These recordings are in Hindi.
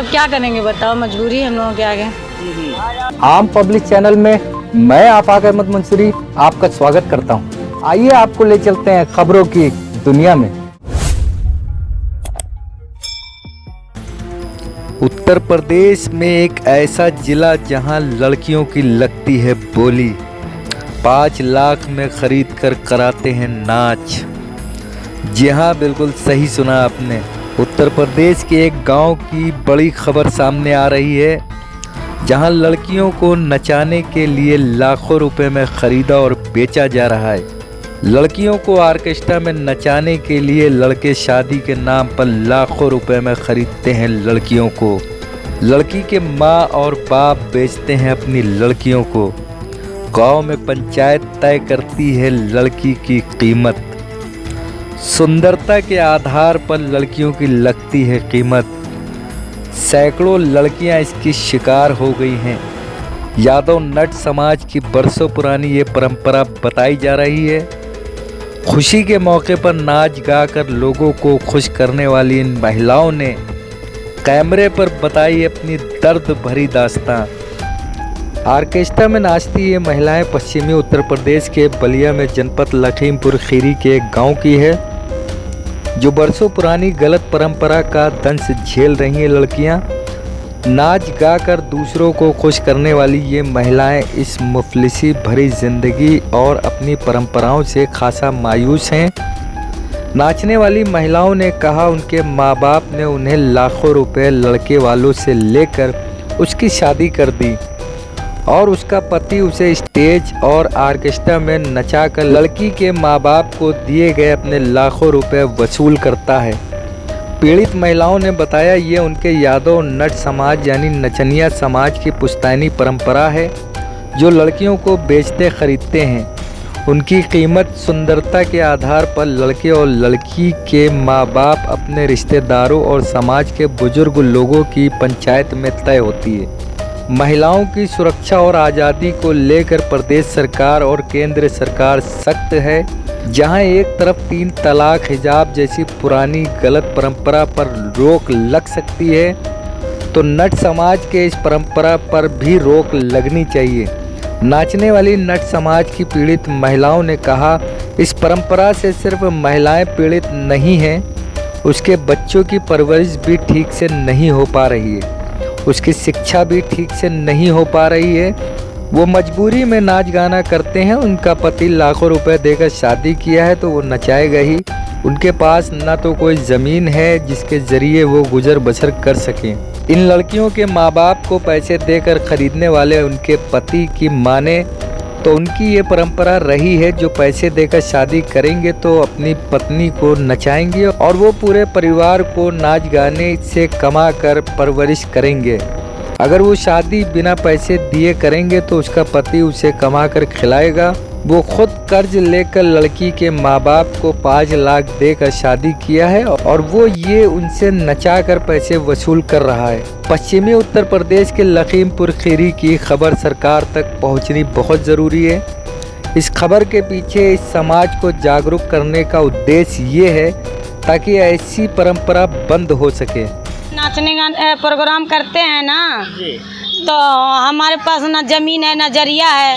अब क्या करेंगे बताओ, मजबूरी है हम लोगों के आगे। आम पब्लिक चैनल में मैं आफाक अहमद मंसूरी आपका स्वागत करता हूं। आइए आपको ले चलते हैं खबरों की दुनिया में। उत्तर प्रदेश में एक ऐसा जिला जहां लड़कियों की लगती है बोली, 5 लाख में खरीद कर कराते हैं नाच। जी हाँ, बिल्कुल सही सुना आपने। उत्तर प्रदेश के एक गांव की बड़ी खबर सामने आ रही है, जहां लड़कियों को नचाने के लिए लाखों रुपए में खरीदा और बेचा जा रहा है। लड़कियों को ऑर्केस्ट्रा में नचाने के लिए लड़के शादी के नाम पर लाखों रुपए में खरीदते हैं लड़कियों को। लड़की के माँ और बाप बेचते हैं अपनी लड़कियों को। गांव में पंचायत तय करती है लड़की की कीमत। सुंदरता के आधार पर लड़कियों की लगती है कीमत। सैकड़ों लड़कियां इसकी शिकार हो गई हैं। यादव नट समाज की बरसों पुरानी ये परंपरा बताई जा रही है। खुशी के मौके पर नाच गाकर लोगों को खुश करने वाली इन महिलाओं ने कैमरे पर बताई अपनी दर्द भरी दास्तां। ऑर्केस्ट्रा में नाचती ये महिलाएं पश्चिमी उत्तर प्रदेश के बलिया में जनपद लखीमपुर खीरी के एक गांव की है, जो बरसों पुरानी गलत परंपरा का दंश झेल रही हैं। लड़कियां नाच गाकर दूसरों को खुश करने वाली ये महिलाएं इस मुफलिसी भरी जिंदगी और अपनी परंपराओं से खासा मायूस हैं। नाचने वाली महिलाओं ने कहा उनके माँ बाप ने उन्हें लाखों रुपए लड़के वालों से लेकर उसकी शादी कर दी और उसका पति उसे स्टेज और ऑर्केस्ट्रा में नचाकर लड़की के माँ बाप को दिए गए अपने लाखों रुपए वसूल करता है। पीड़ित महिलाओं ने बताया ये उनके यादव नट समाज यानी नचनिया समाज की पुश्तैनी परंपरा है, जो लड़कियों को बेचते खरीदते हैं। उनकी कीमत सुंदरता के आधार पर लड़के और लड़की के माँ बाप अपने रिश्तेदारों और समाज के बुजुर्ग लोगों की पंचायत में तय होती है। महिलाओं की सुरक्षा और आज़ादी को लेकर प्रदेश सरकार और केंद्र सरकार सख्त है। जहां एक तरफ 3 तलाक हिजाब जैसी पुरानी गलत परंपरा पर रोक लग सकती है, तो नट समाज के इस परंपरा पर भी रोक लगनी चाहिए। नाचने वाली नट समाज की पीड़ित महिलाओं ने कहा, इस परंपरा से सिर्फ महिलाएं पीड़ित नहीं हैं, उसके बच्चों की परवरिश भी ठीक से नहीं हो पा रही है, उसकी शिक्षा भी ठीक से नहीं हो पा रही है। वो मजबूरी में नाच गाना करते हैं। उनका पति लाखों रुपए देकर शादी किया है तो वो नचाएगा ही। उनके पास ना तो कोई ज़मीन है जिसके ज़रिए वो गुजर बसर कर सकें। इन लड़कियों के माँ बाप को पैसे देकर खरीदने वाले उनके पति की माने तो उनकी ये परंपरा रही है, जो पैसे देकर शादी करेंगे तो अपनी पत्नी को नचाएंगे और वो पूरे परिवार को नाच गाने से कमा कर परवरिश करेंगे। अगर वो शादी बिना पैसे दिए करेंगे तो उसका पति उसे कमा कर खिलाएगा। वो खुद कर्ज लेकर लड़की के माँ बाप को 5 लाख देकर शादी किया है और वो ये उनसे नचा कर पैसे वसूल कर रहा है। पश्चिमी उत्तर प्रदेश के लखीमपुर खीरी की खबर सरकार तक पहुंचनी बहुत ज़रूरी है। इस खबर के पीछे इस समाज को जागरूक करने का उद्देश्य ये है ताकि ऐसी परंपरा बंद हो सके। नाचने का प्रोग्राम करते हैं ना तो हमारे पास ना ज़मीन है ना जरिया है,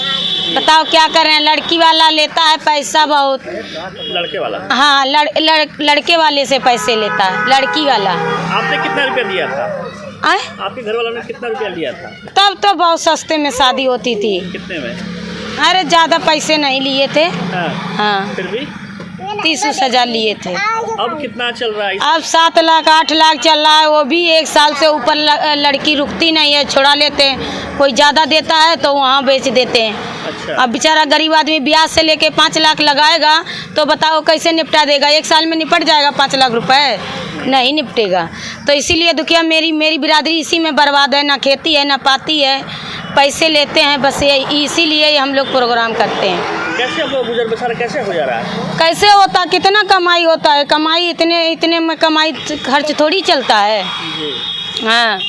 बताओ क्या करें। लड़की वाला लेता है पैसा बहुत, लड़के वाला? हाँ, लड़के वाले से पैसे लेता है, लड़की वाला। आपने कितना रुपया दिया था? आए? आपके घर वालों ने कितना रुपया लिया था? तब तो बहुत सस्ते में शादी होती थी। कितने में? अरे ज़्यादा पैसे नहीं लिए थे। हाँ, फिर भी 30 हज़ार लिए थे। अब कितना चल रहा है? अब 7 लाख 8 लाख चल रहा है। वो भी 1 साल से ऊपर लड़की रुकती नहीं है, छुड़ा लेते हैं। कोई ज़्यादा देता है तो वहाँ बेच देते हैं। अच्छा। अब बेचारा गरीब आदमी ब्याज से लेके 5 लाख लगाएगा तो बताओ कैसे निपटा देगा? 1 साल में निपट जाएगा 5 लाख रुपए? नहीं निपटेगा। तो इसीलिए दुखिया मेरी बिरादरी इसी में बर्बाद है, ना खेती है ना पाती है, पैसे लेते हैं बस। इसीलिए हम लोग प्रोग्राम करते हैं। कैसे अब गुजर बसर कैसे हो जा रहा है? कैसे होता, कितना कमाई होता है? कमाई इतने में कमाई खर्च थोड़ी चलता है। हाँ,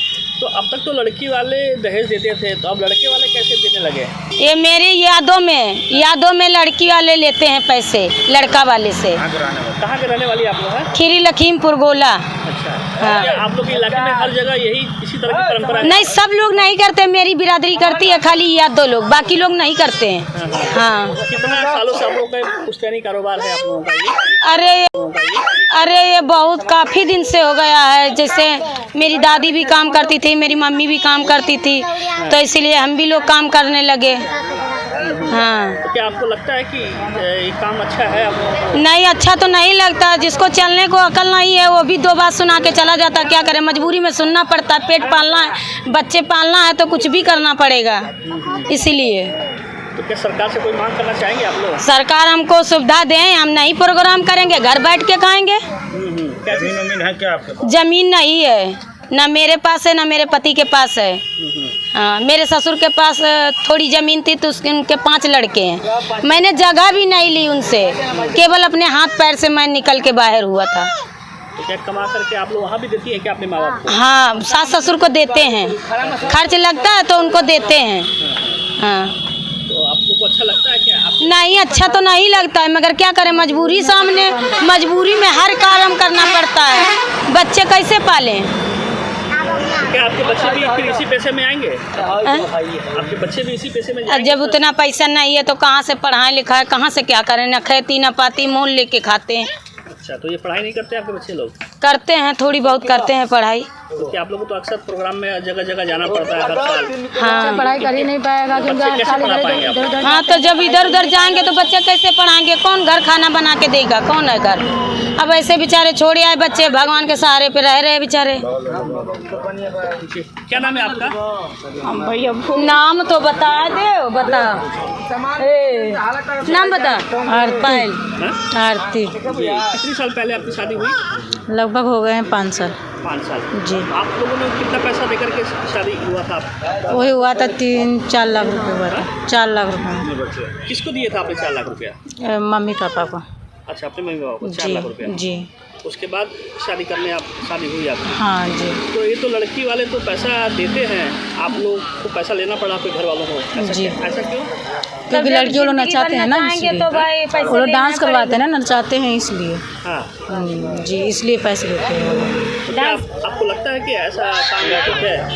तो अब तक तो लड़की वाले दहेज देते थे, तो अब लड़के वाले कैसे देने लगे? ये मेरी यादों में लड़की वाले लेते हैं पैसे लड़का वाले से। कहाँ के रहने वाली आप लोग हैं? खीरी लखीमपुर गोला। अच्छा। हाँ। क्या आप लोग के इलाके में हर जगह यही इसी तरह की परंपरा है? नहीं, सब लोग नहीं करते, मेरी बिरादरी करती है खाली या 2 लोग, बाकी लोग नहीं करते हैं। हाँ। कितना सालों से आप लोग का पुश्तैनी कारोबार है आप लोगों का अरे ये बहुत काफ़ी दिन से हो गया है। जैसे मेरी दादी भी काम करती थी, मेरी मम्मी भी काम करती थी, तो इसलिए हम भी लोग काम करने लगे। हाँ। तो क्या आपको लगता है कि ये काम अच्छा है आप लोगों का? नहीं, अच्छा तो नहीं लगता। जिसको चलने को अकल नहीं है वो भी 2 बात सुना के चला जाता। क्या करे, मजबूरी में सुनना पड़ता है। पेट पालना है, बच्चे पालना है, तो कुछ भी करना पड़ेगा। इसीलिए तो क्या सरकार से कोई मांग करना चाहेंगे आप लोग? सरकार हमको सुविधा दें, हम नहीं प्रोग्राम करेंगे, घर बैठ के खाएंगे। क्या जमीन है क्या आपके? जमीन नहीं है, ना मेरे पास है ना मेरे पति के पास है। हाँ, मेरे ससुर के पास थोड़ी ज़मीन थी, तो उनके 5 लड़के हैं। मैंने जगह भी नहीं ली उनसे, केवल अपने हाथ पैर से मैं निकल के बाहर हुआ था। तो क्या कमा करके आप लोग वहाँ भी देती है क्या अपने माँ बाप को? हाँ, सास ससुर को देते हैं, खर्च लगता है तो उनको देते हैं। हाँ। तो आप लोग को अच्छा लगता है क्या? नहीं, अच्छा तो नहीं लगता है, मगर क्या करें, मजबूरी सामने, मजबूरी में हर काम करना पड़ता है। बच्चे कैसे पालें? क्या आपके बच्चे भी फिर इसी पैसे में आएंगे? आपके बच्चे भी इसी पैसे में जाएंगे? जब उतना पैसा नहीं है तो कहाँ से पढ़ाई लिखाई, कहाँ से क्या करें, न खेती न पाती, मोल लेके खाते हैं। अच्छा, तो ये पढ़ाई नहीं करते आपके बच्चे लोग? करते हैं, थोड़ी बहुत करते हैं पढ़ाई। तो क्या आप लोगों को तो अक्सर प्रोग्राम में जगह जगह जाना पड़ता है हर साल? हाँ, पढ़ाई कर ही नहीं पाएगा तो बच्चे कैसे पढ़ा पाएंगे आप? हाँ, तो जब इधर उधर जाएंगे तो बच्चे कैसे पढ़ाएंगे? कौन घर खाना बना के देगा? कौन है घर? अब ऐसे बेचारे छोड़े आए बच्चे, भगवान के सहारे पे रह रहे बेचारे। क्या नाम है आपका? नाम तो बता दे, बता नाम बता। पायल आरती। कितनी साल पहले आपकी शादी हुई? लगभग हो गए हैं 5 साल। 5 साल जी। आप लोगों ने कितना पैसा देकर के शादी हुआ था? वही हुआ था 3-4 लाख रुपए हुआ था। 4 लाख रुपए किसको दिए थे आपने 4 लाख रुपया? मम्मी पापा को। अच्छा, अपने मम्मी पापा को 4 लाख रुपया। जी। उसके बाद शादी हुई आपकी? हाँ जी। तो ये तो लड़की वाले तो पैसा देते हैं, आप लोग को पैसा लेना पड़ा आपके घर वालों को? जी। ऐसा क्यों? क्योंकि लड़कियों लोग नचाते हैं ना, इसलिए तो भाई वो लोग डांस करवाते हैं ना, नचाते हैं इसलिए। हाँ। जी, इसलिए पैसे देते हैं वो लोग। तो क्या आपको लगता है कि ऐसा काम ठीक है?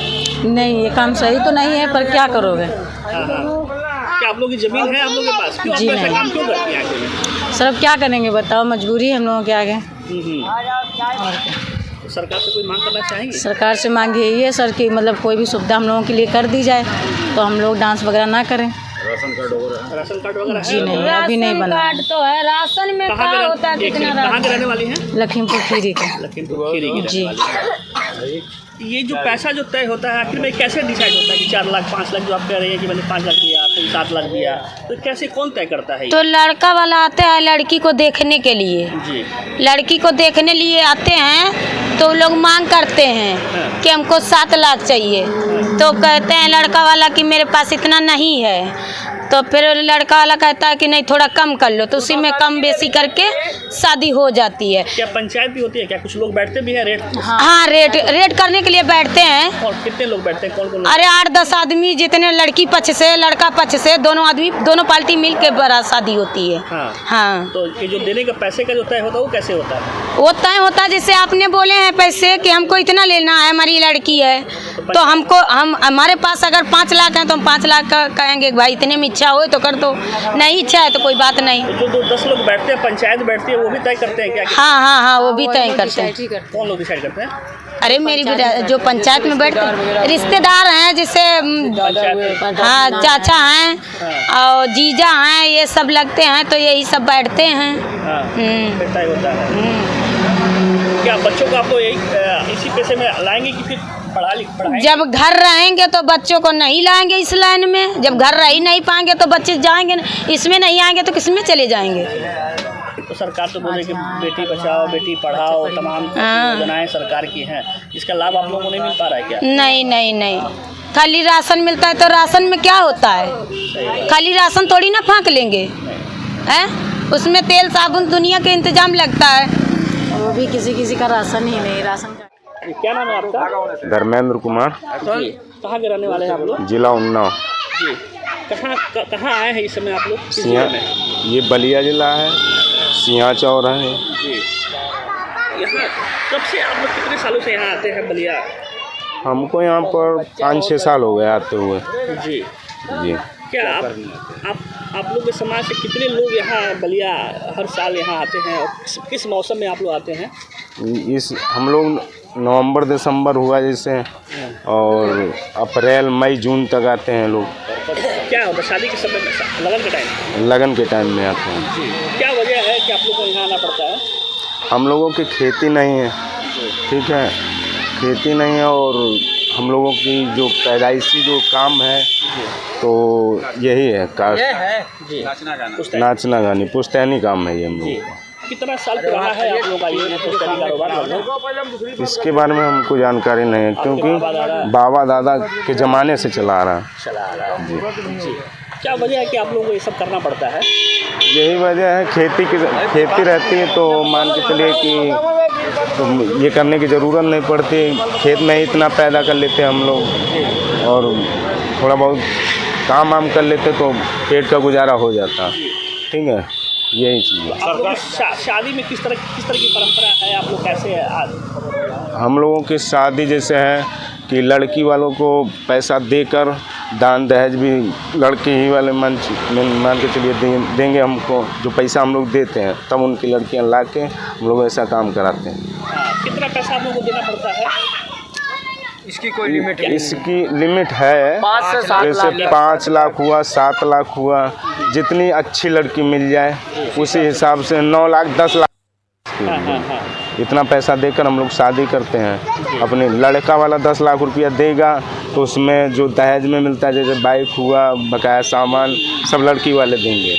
नहीं, ये काम सही तो नहीं है, पर क्या करोगे। हाँ हाँ। क्या आप लोग की जमीन है आप लोगों के पास? क्यों जी आप ऐसा नहीं। काम क्यों करती हैं आखिर में? सर अब क्या करेंगे बताओ, मजबूरी है हम लोगों के आगे। तो सरकार से कोई मांग करना चाहेंगे? सरकार से मांग यही है सर कि मतलब कोई भी सुविधा हम लोगों के लिए कर दी जाए, तो हम लोग डांस वगैरह ना करें। राशन कार्ड वगैरह जी है? नहीं, अभी नहीं बना। कार्ड तो है, राशन में क्या होता है? कितना कहाँ के रहने वाली हैं? लखीमपुर खीरी के। लखीमपुर खीरी की जी। रहने वाली हैं। ये जो पैसा जो तय होता है आखिर में कैसे डिसाइड होता है कि 4 लाख 5 लाख जो आप कह रहे हैं कि मैंने 5 लाख दिया, फिर 7 लाख दिया, तो कैसे कौन तय करता है? तो लड़का वाला आता है लड़की को देखने के लिए। जी। लड़की को देखने लिए आते हैं तो लोग मांग करते हैं कि हमको 7 लाख चाहिए, तो कहते हैं लड़का वाला कि मेरे पास इतना नहीं है, तो फिर लड़का वाला कहता है कि नहीं थोड़ा कम कर लो, तो उसी में कम बेसी करके शादी हो जाती है। क्या पंचायत भी होती है क्या? कुछ लोग बैठते भी हैं रेट? हाँ, रेट करने के लिए बैठते हैं। और कितने लोग बैठते हैं? कौन कौन? अरे 8-10 आदमी, जितने लड़की पक्ष से लड़का पक्ष से दोनों आदमी, दोनों पार्टी मिल के बड़ा शादी होती है। हाँ। हाँ, तो ये जो देने का पैसे का जो तय होता है वो कैसे होता है? वो तय होता है जैसे आपने बोले हैं पैसे कि हमको इतना लेना है, हमारी लड़की है, तो हमको हमारे पास अगर 5 लाख है तो हम 5 लाख का कहेंगे भाई इतने में इच्छा हो तो कर दो, नहीं इच्छा है तो कोई बात नहीं। तो जो 10 लोग बैठते हैं, पंचायत बैठती है, वो भी तय करते हैं क्या? हाँ, वो भी तय करते हैं। कौन लोग डिसाइड करते हैं? अरे मेरी जो पंचायत में बैठते हैं रिश्तेदार हैं, जैसे पंचायत? हाँ, चाचा हैं और जीजा हैं, ये सब लगते हैं, तो यही सब बैठते हैं। हाँ, फिर तय होता है। क्या बच्चों को आपको इसी पैसे में लाएंगे कि फिर पढ़ाएंगे? जब घर रहेंगे तो बच्चों को नहीं लाएंगे इस लाइन में, जब घर रह ही नहीं पाएंगे तो बच्चे जाएंगे, इसमें नहीं आएंगे तो किसमें चले जाएंगे? तो सरकार तो बोले कि बेटी बचाओ बेटी पढ़ाओ, तमाम योजनाएं सरकार की हैं, इसका लाभ आप लोगों को नहीं मिल पा रहा है क्या? नहीं, खाली राशन मिलता है, तो राशन में क्या होता है? खाली राशन थोड़ी ना फाँक लेंगे हैं, उसमें तेल साबुन दुनिया के इंतजाम लगता है। वो भी किसी का राशन ही नहीं, राशन का। क्या नाम है आपका? धर्मेंद्र कुमार। जी। कहाँ के रहने वाले हैं आप लोग? जिला उन्नाव। जी। कहाँ आए हैं इस समय आप लोग? किस सिया, जिले में? ये बलिया जिला है, सिया चौरा है। जी। यहाँ कब से आप लोग कितने सालों से यहाँ आते हैं बलिया? हमको यहाँ पर 5-6 साल हो गए आते हुए। जी। जी। क्या आप लोग के समाज से कितने लोग यहाँ बलिया हर साल यहाँ आते हैं और किस मौसम में आप लोग आते हैं? हम लोग नवंबर दिसंबर हुआ जैसे, और अप्रैल मई जून तक आते हैं लोग। क्या होता है शादी के समय में, लगन के टाइम में आते हैं। जी। क्या वजह है कि आप लोग को यहाँ आना पड़ता है? हम लोगों की खेती नहीं है, ठीक है, खेती नहीं है, और हम लोगों की जो पैदाइशी जो काम है तो यही है कास्ट, नाचना गानी पुश्तैनी काम है ये हम लोग। कितना साल पुराना है आप लोग का ये पुश्तैनी कारोबार? इसके बारे में हमको जानकारी नहीं है, क्योंकि बाबा दादा के ज़माने से चला आ रहा है। जी। क्या वजह है कि आप लोगों को ये सब करना पड़ता है? यही वजह है, खेती रहती है तो मान के चलिए कि तो ये करने की ज़रूरत नहीं पड़ती, खेत में ही इतना पैदा कर लेते हैं हम लोग, और थोड़ा बहुत काम वाम कर लेते तो पेट का गुजारा हो जाता। ठीक है, यही चीज़ है। आप लोग शादी में किस तरह की परंपरा है? आप लोग कैसे? हम लोगों की शादी जैसे है कि लड़की वालों को पैसा देकर दान दहेज भी लड़के ही वाले मान के चलिए देंगे हमको, जो पैसा हम लोग देते हैं तब उनकी लड़कियां ला के हम लोग ऐसा काम कराते हैं। कितना पैसा आप लोगों को देना पड़ता है? इसकी कोई लिमिट है? इसकी लिमिट है, 5 से 7 जैसे लाख 5 लाख हुआ, 7 लाख हुआ, जितनी अच्छी लड़की मिल जाए उसी हिसाब से 9 लाख 10 लाख इतना पैसा देकर हम लोग शादी करते हैं। अपने लड़का वाला 10 लाख रुपया देगा तो उसमें जो दहेज में मिलता है जैसे बाइक हुआ, बकाया सामान सब लड़की वाले देंगे,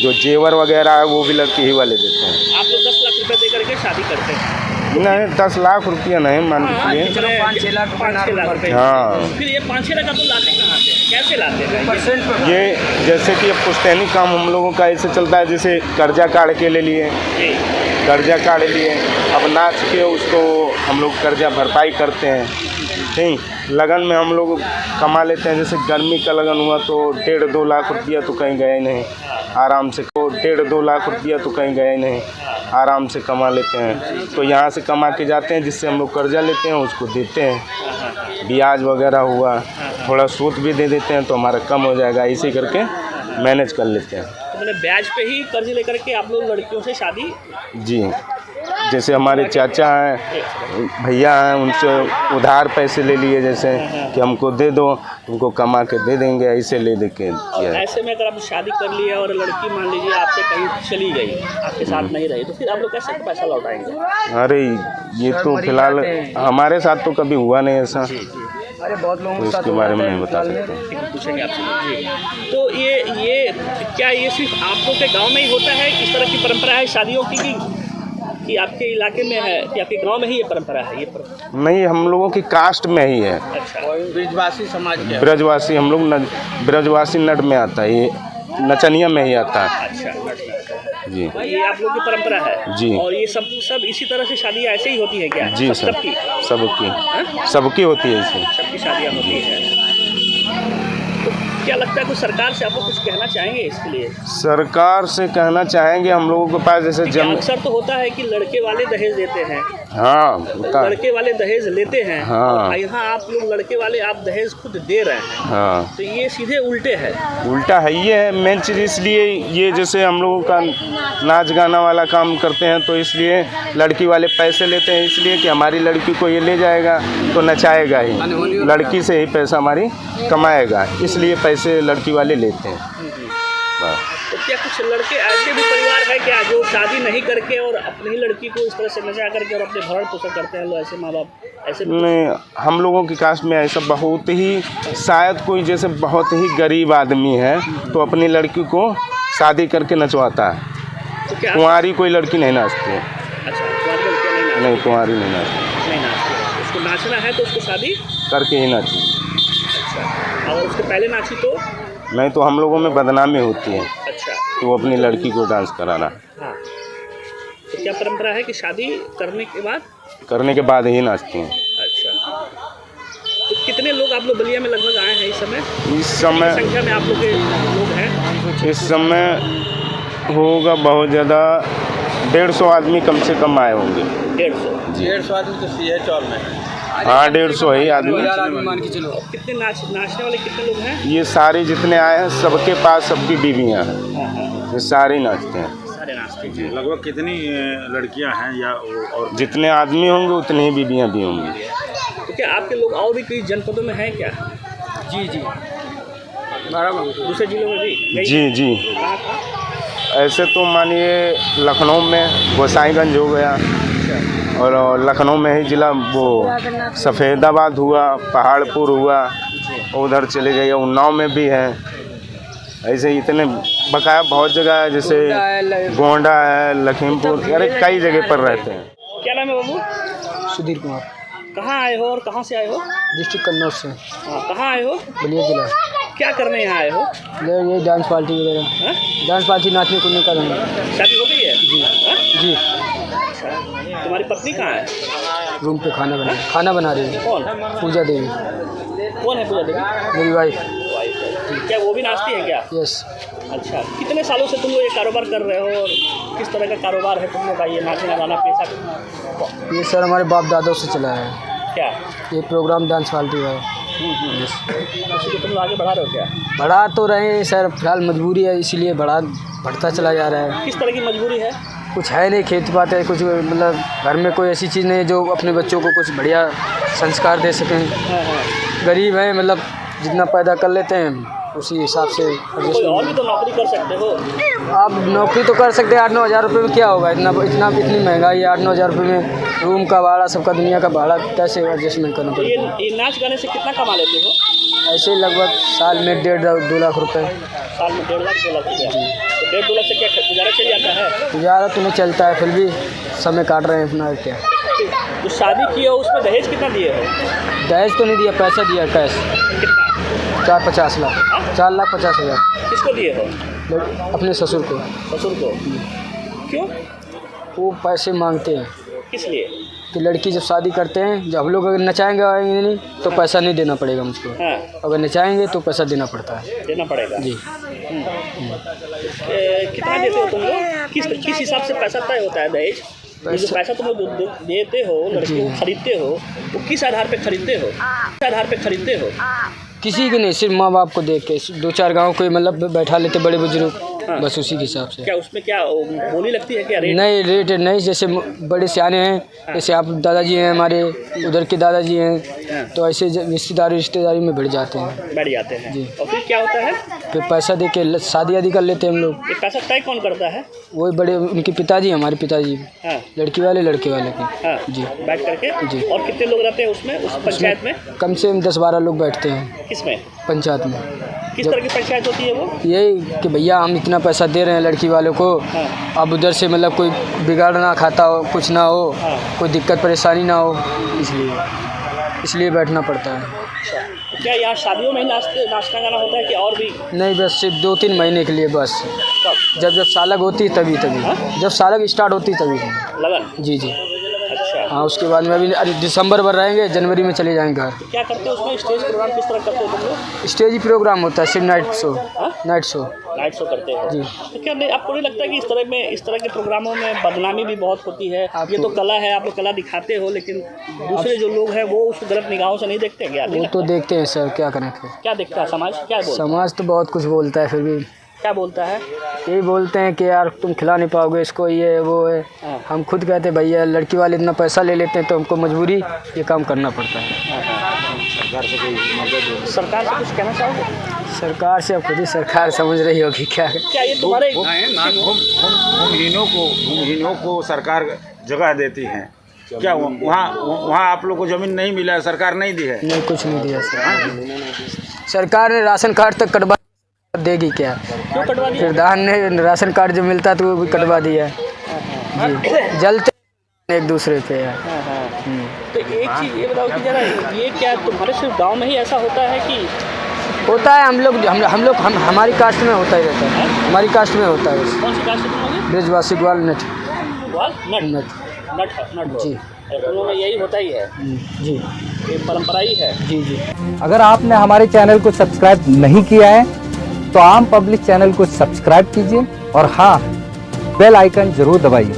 जो जेवर वगैरह है वो भी लड़की ही वाले देते हैं। आप लोग 10 लाख रुपये दे करके शादी करते हैं? नहीं, 10 लाख रुपया नहीं मान लीजिए, 5-6 लाख रुपये। हाँ। फिर ये 5-6 लाख आप लोग लाते कहाँ से, कैसे लाते हैं? ये जैसे कि अब पुश्तैनी काम हम लोगों का ऐसे चलता है, जैसे कर्जा काढ़ के ले लिए, कर्जा काढ़ लिए, अब नाच के उसको हम लोग कर्जा भरपाई करते हैं। ठीक, लगन में हम लोग कमा लेते हैं, जैसे गर्मी का लगन हुआ तो 1.5-2 लाख रुपया तो कहीं गए नहीं, आराम से 1.5-2 लाख रुपया तो कहीं गए नहीं, आराम से कमा लेते हैं। तो यहाँ से कमा के जाते हैं, जिससे हम लोग कर्जा लेते हैं उसको देते हैं, ब्याज वगैरह हुआ, थोड़ा सूद भी दे देते हैं तो हमारा कम हो जाएगा, इसी करके मैनेज कर लेते हैं। तो मैंने ब्याज पे ही कर्ज लेकर के आप लोग लड़कियों से शादी? जी, जैसे हमारे चाचा हैं, भैया हैं, उनसे उधार पैसे ले लिए, जैसे कि हमको दे दो, उनको कमा के दे देंगे, ऐसे ले दे के किया। ऐसे में अगर आप शादी कर लिया और लड़की मान लीजिए आपसे कहीं चली गई, आपके साथ नहीं रही, तो फिर आप लोग कैसे पैसा लौटाएंगे? अरे ये तो फिलहाल हमारे साथ तो कभी हुआ नहीं ऐसा, अरे बहुत लोगों तो इसके बारे में नहीं बता सकते। पूछेंगे आपसे। तो ये क्या ये सिर्फ आप लोग के गाँव में ही होता है, इस तरह की परंपरा है शादियों की, कि आपके इलाके में है, कि आपके गांव में ही ये परंपरा है? ये परंपरा नहीं, हम लोगों की कास्ट में ही है। अच्छा, ब्रजवासी समाज के, ब्रजवासी, हम लोग ब्रजवासी नट में आता है, ये नचनिया में ही आता है। अच्छा जी, तो ये आप लोग की परंपरा है जी। और ये सब इसी तरह से शादियाँ ऐसे ही होती है क्या? जी सर, सबकी होती है, इसमें सबकी शादियाँ होती है। तो क्या लगता है कुछ सरकार से आप लोग कुछ कहना चाहेंगे इसके लिए? सरकार से कहना चाहेंगे, हम लोगों के पास जैसे अक्सर तो होता है कि लड़के वाले दहेज देते हैं। हाँ, होता है, लड़के वाले दहेज लेते हैं। हाँ। और यहाँ आप लोग लड़के वाले आप दहेज खुद दे रहे हैं। हाँ, तो ये सीधे उल्टे है। उल्टा है, ये है मेन चीज़। इसलिए ये जैसे हम लोगों का नाच गाना वाला काम करते हैं तो इसलिए लड़की वाले पैसे लेते हैं, इसलिए कि हमारी लड़की को ये ले जाएगा तो नचाएगा ही, लड़की से ही पैसा हमारी कमाएगा, इसलिए पैसे लड़की वाले लेते हैं। तो क्या कुछ लड़के ऐसे भी परिवार है क्या जो शादी नहीं करके और अपनी ही लड़की को इस तरह से नचा करके और अपने भरण पोषण करते हैं लोग, ऐसे माँ बाप ऐसे? नहीं, हम लोगों की कास्ट में ऐसा बहुत ही, शायद कोई जैसे बहुत ही गरीब आदमी है तो अपनी लड़की को शादी करके नचवाता है। तो क्या कुंवारी कोई लड़की नहीं नाचती है? अच्छा, कुंवारी लड़कियाँ नहीं, कुंवारी नहीं नाचती, नहीं नाचती। उसको नाचना है तो उसको शादी करके ही नाची। अच्छा, और उसके पहले नाची तो नहीं, तो हम लोगों में बदनामी होती है। अच्छा, तो वो अपनी लड़की को डांस कराना। हाँ, तो क्या परंपरा है कि शादी करने के बाद ही नाचती हैं? अच्छा, तो कितने लोग आप लोग बलिया में लगभग आए हैं इस समय? संख्या में आप लोग के लोग हैं इस समय होगा बहुत ज़्यादा, 150 आदमी कम से कम आए होंगे। 150 150 आदमी तो CH चौल में है। हाँ 150 है आदमी। मान के चलो। कितने नाचने वाले कितने लोग हैं? ये सारे जितने आए हैं सबके पास सबकी बीवियाँ हैं, ये सारे नाचते हैं। सारे नाचते हैं। लगभग कितनी लड़कियां हैं या और जितने आदमी होंगे उतनी ही बीवियाँ भी होंगी। तो क्या आपके लोग और भी कई जनपदों में हैं क्या? जी दूसरे जिलों में भी? जी कहाँ कहाँ? ऐसे तो मानिए लखनऊ में गोसाईगंज हो गया, और लखनऊ में ही ज़िला वो सफ़ेदाबाद हुआ, पहाड़पुर हुआ, उधर चले गए, उन्नाव में भी है। ऐसे इतने बकाया बहुत जगह है, जैसे गोंडा है, लखीमपुर, अरे कई जगह पर रहते हैं। क्या नाम है बाबू? सुधीर कुमार, कहाँ आए हो और कहाँ से आए हो? डिस्ट्रिक्ट कन्नौज से, कहाँ आए हो? बलिया जिला। क्या करने यहाँ आए हो? ये डांस पार्टी वगैरह, हाँ? डांस पार्टी नाचने कूदने का रहेंगे। शादी हो गई है? जी, तुम्हारी पत्नी कहाँ है? रूम पे खाना बना रही है। कौन? पूजा देवी, कौन है पूजा देवी? मेरी वाइफ। क्या वो भी नाचती है क्या? यस। अच्छा, कितने सालों से तुम लोग ये कारोबार कर रहे हो और किस तरह का कारोबार है तुम लोग का ये नाचना गाना पेशा? ये सर हमारे बाप दादों से चला है क्या? ये प्रोग्राम डांस पार्टी है। उसी को तुम लोग आगे बढ़ा रहे हो क्या? बढ़ा तो रहे हैं सर, फिलहाल मजबूरी है इसीलिए बढ़ता चला जा रहा है। किस तरह की मजबूरी है? कुछ है नहीं, खेती बात है, कुछ मतलब घर में कोई ऐसी चीज़ नहीं है जो अपने बच्चों को कुछ बढ़िया संस्कार दे सकें। गरीब हैं, मतलब जितना पैदा कर लेते हैं उसी हिसाब से कोई और भी तो नौकरी कर सकते हो। आप नौकरी तो कर सकते हैं, 8-9 हज़ार रुपये में क्या होगा? इतनी महंगाई है, 8-9 हज़ार रुपये में रूम का भाड़ा, सबका दुनिया का भाड़ा कैसे एडजस्टमेंट करना तो पड़ेगा? ये नाच गाने से कितना कमा लेते हो? ऐसे लगभग साल में 1.5-2 लाख रुपए। साल में 1.5 लाख 2 लाख रुपया। तो 1.5-2 लाख से क्या गुजारा चल जाता है? गुजारा तो नहीं चलता है, फिर भी समय काट रहे हैं अपना। क्या जो शादी की हो उसमें दहेज कितना दिए हो? दहेज तो नहीं दिया, पैसा दिया कैश, कितना? 4-50 लाख, 4,50,000 किसको दिए हो? अपने ससुर को। ससुर को? क्यों? वो पैसे मांगते हैं किस लिए? कि लड़की जब शादी करते हैं, जब हम लोग अगर नचाएंगे आएंगे नहीं तो पैसा नहीं देना पड़ेगा मुझको, हाँ, अगर नचाएंगे तो पैसा देना पड़ता है। देना पड़ेगा जी। कितना देते हो तुम लोग? किस हिसाब से पैसा तय होता है दहेज? ये जो पैसा तुम लोग देते हो, लड़की को खरीदते हो, वो किस आधार पे खरीदते हो? किस आधार पे खरीदते हो? किसी के नहीं, सिर्फ माँ बाप को देख के 2-4 गाँव को मतलब बैठा लेते बड़े बुजुर्ग, बस उसी के हिसाब से। क्या उसमें क्या बोली लगती है क्या? रेट नहीं, रेट नहीं, जैसे बड़े सियाने हैं, जैसे आप दादाजी हैं, हमारे उधर के दादाजी हैं, तो ऐसे रिश्तेदारी में बढ़ जाते हैं, बैठ जाते हैं जी। और फिर क्या होता है? फिर पैसा दे के शादी आदि कर लेते हैं हम लोग। ये पैसा तय कौन करता है? वही बड़े उनके पिताजी, हमारे पिताजी, हाँ, लड़के वाले के हाँ, जी। बैठ करके जी। और कितने लोग रहते हैं उसमें, उस पंचायत में? कम से कम 10-12 लोग बैठते हैं किसमें? पंचायत में। किस तरह की पंचायत होती है वो? यही कि भैया हम इतना पैसा दे रहे हैं लड़की वालों को, हाँ। अब उधर से मतलब कोई बिगाड़ ना खाता हो, कुछ ना हो, हाँ। कोई दिक्कत परेशानी ना हो, इसलिए बैठना पड़ता है। क्या यहाँ शादियों में ही नाचना गाना होता है कि और भी? नहीं, बस सिर्फ 2-3 महीने के लिए बस। कब? जब सालग होती तभी हाँ? जब सालग स्टार्ट होती तभी। लगन? जी। अच्छा, हाँ, उसके बाद में अभी दिसंबर भर रहेंगे, जनवरी में चले जाएंगे घर। क्या करते हो उसमें? स्टेज प्रोग्राम किस तरह करते हो तुम लोग? स्टेज ही प्रोग्राम होता है, सिर्फ नाइट शो। हाँ? नाइट शो करते हो जी। तो क्या आपको नहीं लगता कि इस तरह के प्रोग्रामों में बदनामी भी बहुत होती है? ये तो कला है, आप लोग कला दिखाते हो, लेकिन दूसरे जो लोग हैं वो उसको गलत निगाहों से नहीं देखते क्या? वो तो देखते हैं सर, क्या करें फिर। क्या देखता है समाज? क्या बोलता है? समाज तो बहुत कुछ बोलता है, फिर भी क्या बोलता है? यही बोलते हैं कि यार तुम खिला नहीं पाओगे इसको, ये है वो है। हाँ। हम खुद कहते हैं भैया लड़की वाले इतना पैसा ले लेते हैं तो हमको मजबूरी ये काम करना पड़ता है। सरकार से कुछ कहना चाहोगे? सरकार से अब खुद ही सरकार समझ रही होगी क्या। क्या ये तुम्हारे भूमिहीनों को सरकार जगह देती है क्या? वहाँ आप लोग को ज़मीन नहीं मिला है, सरकार नहीं दी है? नहीं, कुछ नहीं दिया सर। सरकार ने राशन कार्ड तक कटवा देगी क्या? क्यों कटवा दिया? प्रधान ने राशन कार्ड जो मिलता तो वो भी कटवा दिया जी। जलते एक दूसरे पे यार। तो एक चीज़ ये बताओ कि जरा ये क्या तुम्हारे सिर्फ गांव में ही ऐसा होता है कि होता है? हम लोग हमारी कास्ट में होता ही रहता है, हमारी कास्ट में होता है। कौन सी कास्ट तुम लोग? ब्रजवासी ग्वाल नट जी। तुम में यही होता ही है जी, ये परंपरा ही है। जी। अगर आपने हमारे चैनल को सब्सक्राइब नहीं किया है तो आम पब्लिक चैनल को सब्सक्राइब कीजिए और हाँ, बेल आइकन जरूर दबाइए।